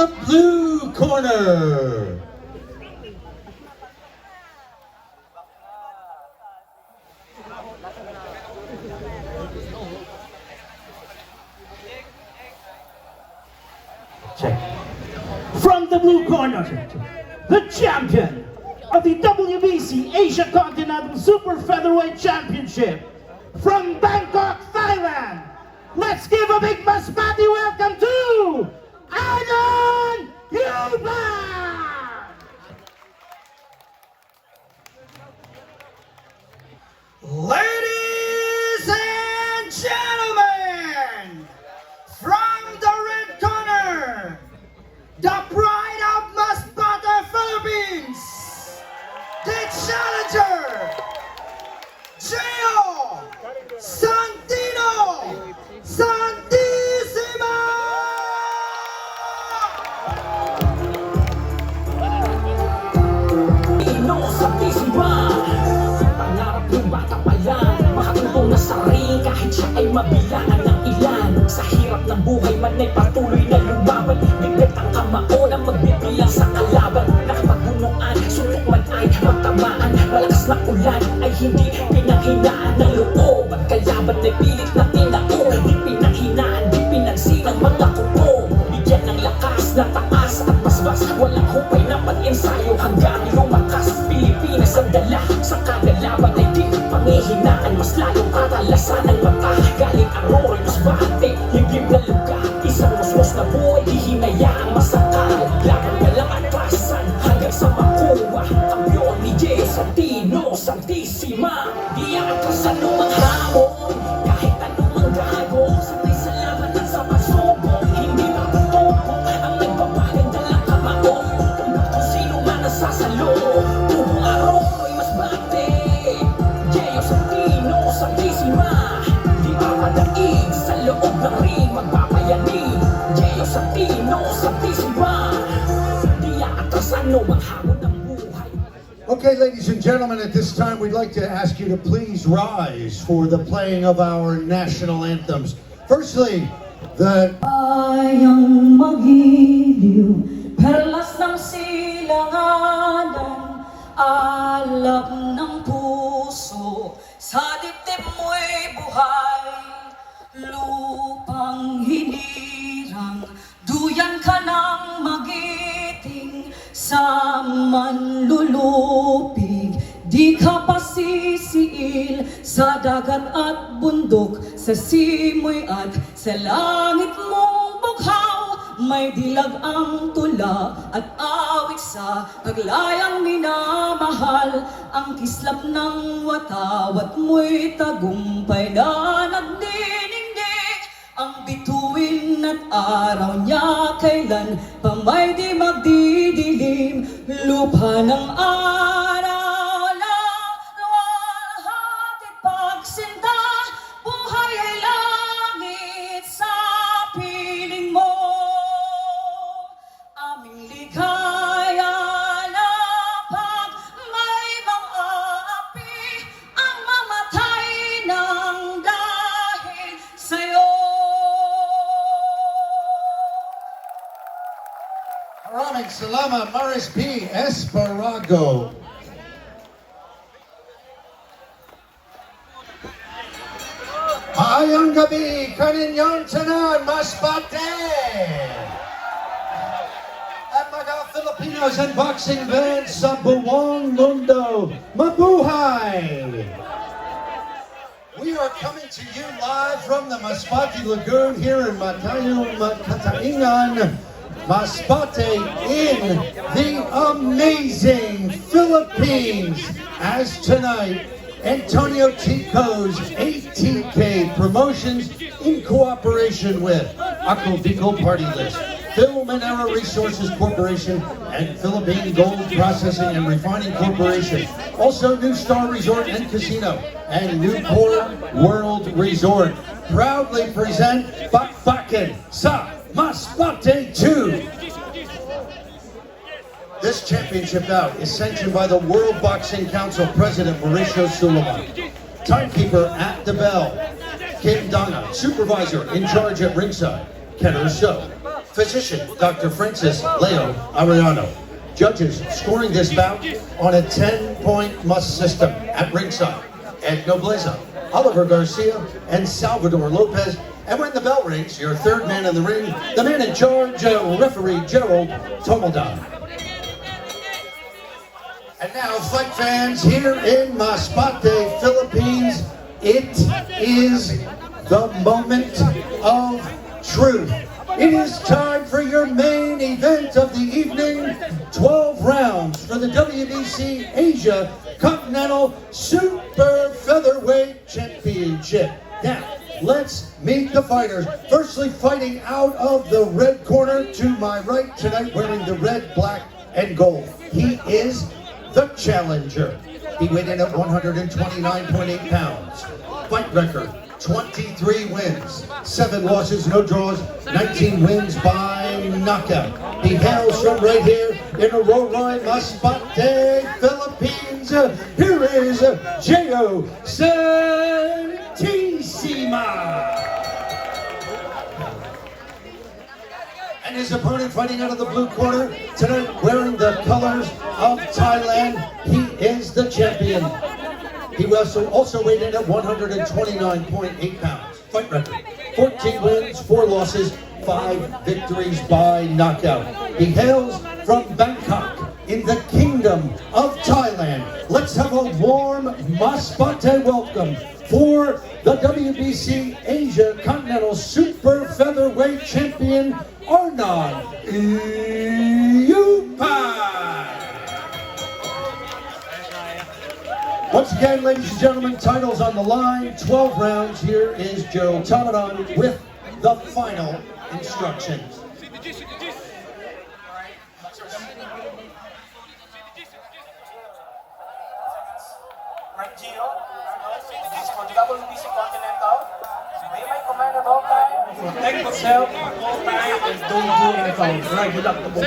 the blue corner. Check. From the blue corner, the champion of the WBC Asia Continental Super Featherweight Championship from Bangkok, Thailand. Let's give a big basmati welcome to Adon Yuban! Ladies and gentlemen, from the red corner, the pride of Masbate, Philippines, the challenger, Gio Santino Santissima! Santissima, pangarap ng bata pa yan, makatungtong na sa ring kahit siya ay mabilangan ng ilan. Sa hirap ng buhay man ay patuloy na lumaban, biglat ang kamao na magbibilang sa kalaban. Nakapagbunuan, suntok man ay magtamaan, malakas na ulan ay hindi pinanghinaan ng loob. Ang kalaban ay pilit na tinao, di pinanghinaan, di pinagsinang mga kuko. Bigyan ng lakas na taas at basbas, walang hupay na pag-ensayo hanggang lumakas. Pilipinas ang dala sa kada laban ay di panghihinaan, mas lalong katalasan ang mata. Galing Aurora, Masbate, higib na lugar, isang musmos na buhay, di hinayaang masakal. Laban walang atrasan hanggang sa makuha, kampiyon ni Gio Santino Santissima. Di ang atrasan ng mga hamon, kahit anong manggago, sanay sa laban at sa pasubok, hindi matutupo ang nagpapagandang kamao. Kung sino man nasasalo, buong Aurora, Masbate, Gio Santino Santissima. Di papadaig sa loob ng ring, magpapayanig, Gio Santino Santissima. Di atrasan ng mga hamon ng buhay. Okay, ladies and gentlemen, at this time we'd like to ask you to please rise for the playing of our national anthems. Firstly, the Ayang magiliw, perlas ng silanganan, alab ng puso, sa dibdib mo'y buhay. Lupang hinirang, duyan ka ng magiting, sa manlulupig, di ka pasisiil, sa dagat at bundok, sa simoy at sa langit mong bughaw. May dilag ang tula at awit sa paglayang minamahal. Ang kislap ng watawat mo'y tagumpay na nagdinigdig. Ang bituin at araw niya kailan pa may di magdidilim. Lupa ng araw na luwalhati pagsinta, buhay ay langit sa piling mo. Aming ligaya na pag may mga api, ang mamatay ng dahil sa'yo. Maraming salamat, Maris P. Esparago. Maayong gabi, kaninyong tanan, Masbate! At mga Filipinos and boxing fans sa buong mundo, mabuhay! We are coming to you live from the Masbate Lagoon here in Matayong Kataingan, Masbate in the amazing Philippines. As tonight, Antonio Tico's ATK Promotions in cooperation with Ako Bicol Party List, Film and Era Resources Corporation, and Philippine Gold Processing and Refining Corporation. Also New Star Resort and Casino and Newport World Resort proudly present Bakbakan sa Masbate 2. This championship bout is sanctioned by the World Boxing Council President Mauricio Sulaiman. Timekeeper at the bell, Kim Donna. Supervisor in charge at ringside, Kenner Show. Physician, Dr. Francis Leo Arellano. Judges scoring this bout on a 10-point must system at ringside. Ed Nobleza, Oliver Garcia, and Salvador Lopez. And when the bell rings, your third man in the ring, the man in charge, referee Gerald Tomaldan. And now, fight fans, here in Masbate, Philippines, it is the moment of truth. It is time for your main event of the evening. 12 rounds for the WBC Asia Continental Super Featherweight Championship. Now, let's meet the fighters. Firstly, fighting out of the red corner to my right tonight, wearing the red, black, and gold. He is the challenger. He weighed in at 129.8 pounds. Fight record, 23 wins, 7 losses, no draws, 19 wins by knockout. He hails from right here in Aurora, Masbate, Philippines. Here is Gio Santissima. And his opponent fighting out of the blue corner tonight, wearing the colors of Thailand. He is the champion. He also weighed in at 129.8 pounds. Fight record, 14 wins, 4 losses, 5 victories by knockout. He hails from Bangkok in the Kingdom of Thailand. Let's have a warm Masbate welcome for the WBC Asia Continental Super Featherweight Champion, Arnold Iupan. Once again, ladies and gentlemen, titles on the line, 12 rounds. Here is Gerald Tomaldan with the final instructions. Right, Gio, this for WBC Continental. May I command at all time? Protect yourself at all times and don't do any fouls. Right, good luck to both.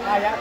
Kaya.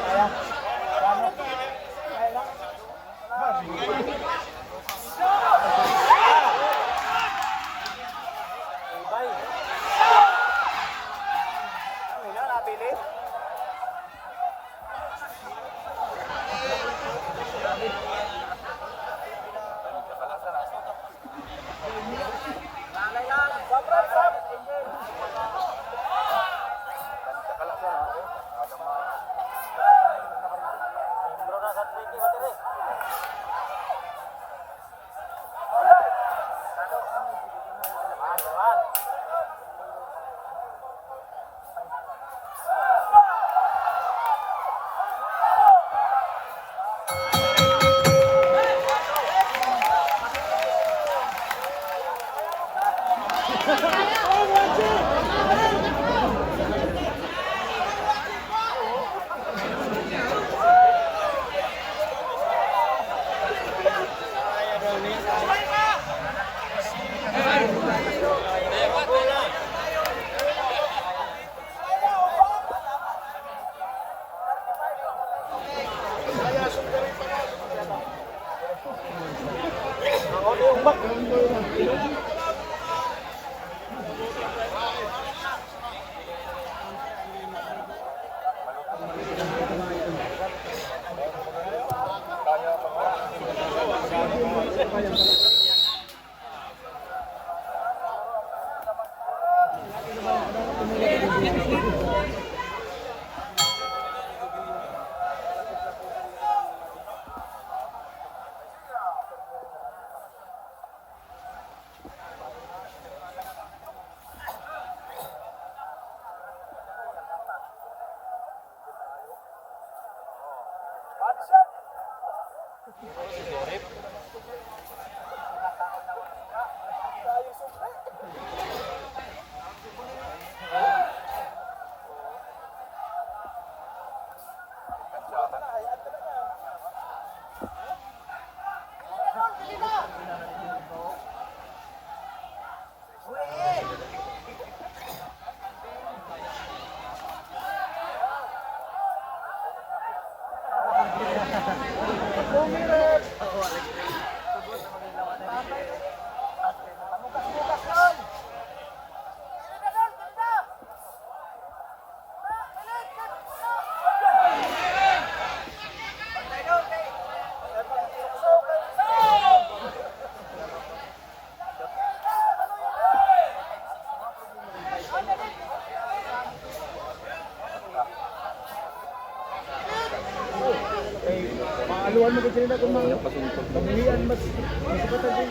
Aluan mo ko sila kung mga pamuhian mas masukatan din.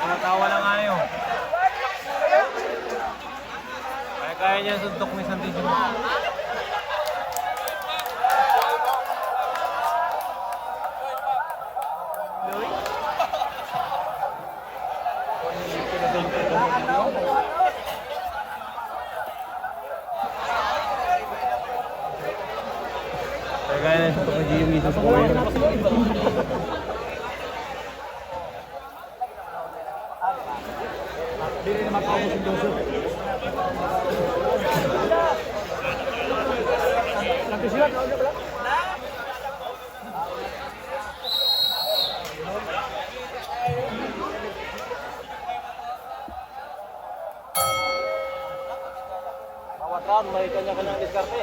Natawa lang kayo. Kaya niya suntok ni Santiago. Kaya niya suntok ni Jimmy sa buhay. Dili naman ako si Joseph. Nanti sila kalau dia bilang. kalaban, may kanya-kanyang diskarte.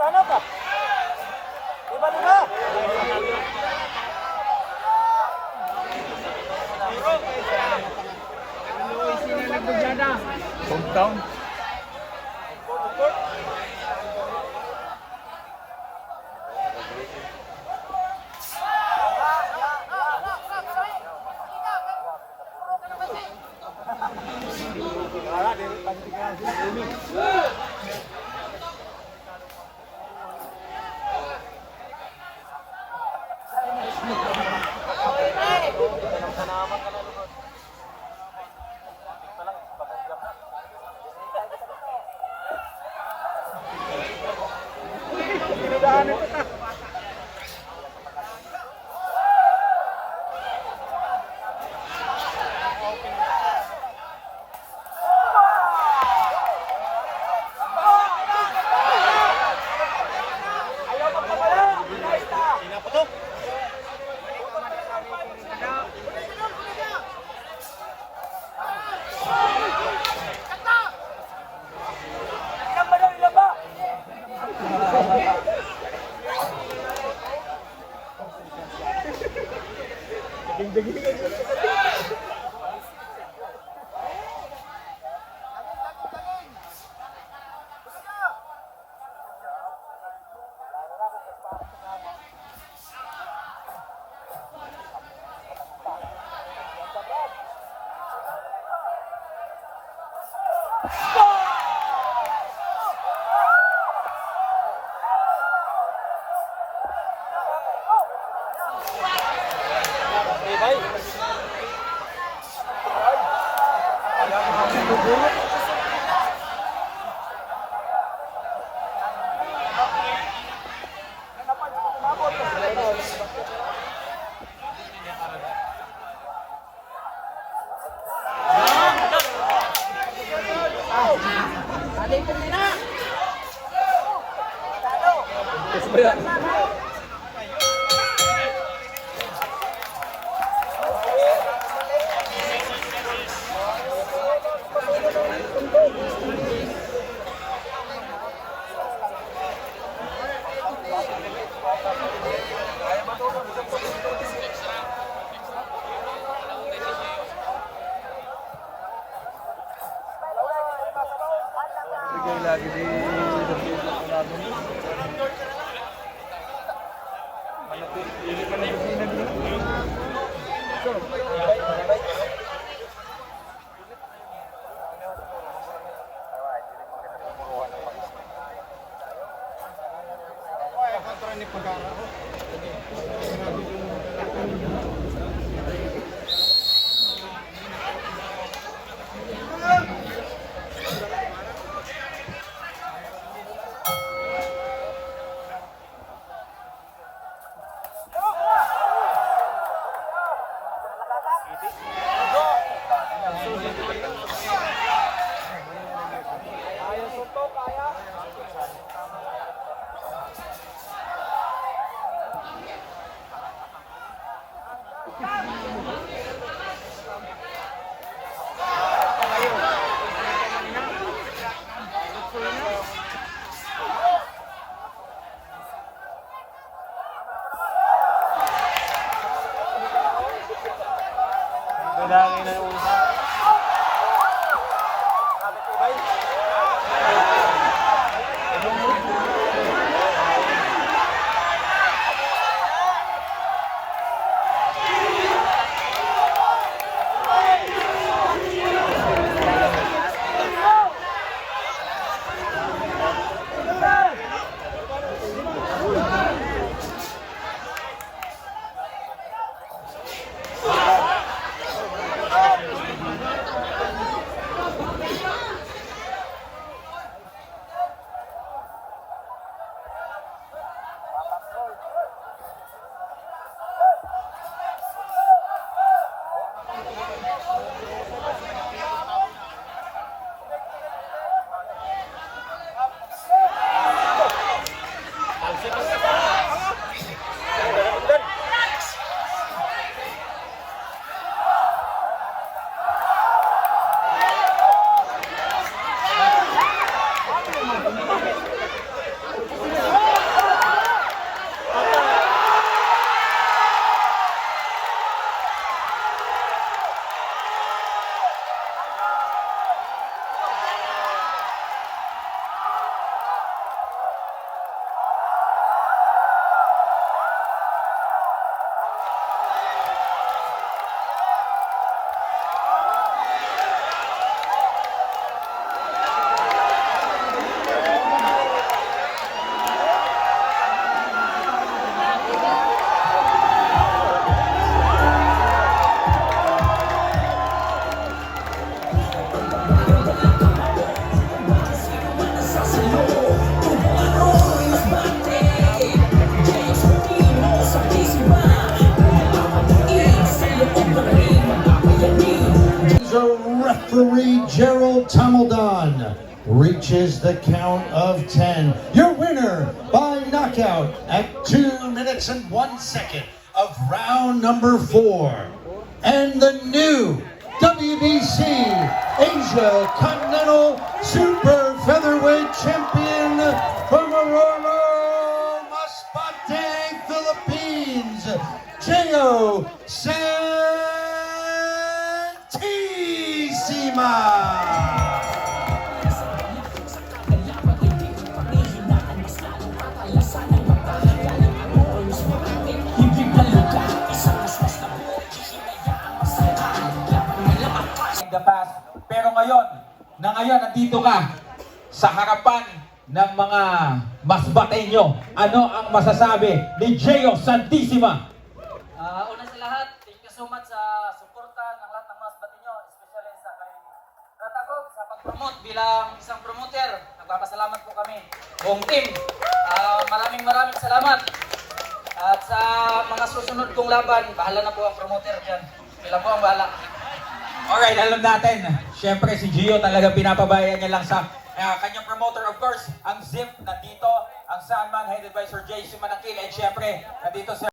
Ano ka? Diba? Hometown. Lagi di Dalangin na yung usa. Sabi ko, bay. reaches the count of 10. Your winner by knockout at 2 minutes and 1 second of round number 4. And the new WBC Asia Continental Super Featherweight Champion from Aurora, Masbate, Philippines, Gio Santisima. The past. Pero ngayon, nandito ka sa harapan ng mga Masbateño. Ano ang masasabi ni Gio Santisima? Una sa lahat, thank you so much sa suporta ng lahat ng Masbateño, especially sa kay Ratagog sa pag-promote bilang isang promoter. Nagpapasalamat po kami, buong team. Maraming salamat. At sa mga susunod kong laban, bahala na po ang promoter dyan. Sila po ang bahala. Alright, alam natin. Siyempre si Gio talaga pinapabayaan niya lang sa kanyang promoter. Of course, ang Zip nandito, ang Sandman headed by Sir Jason Manakil. And siyempre, nandito si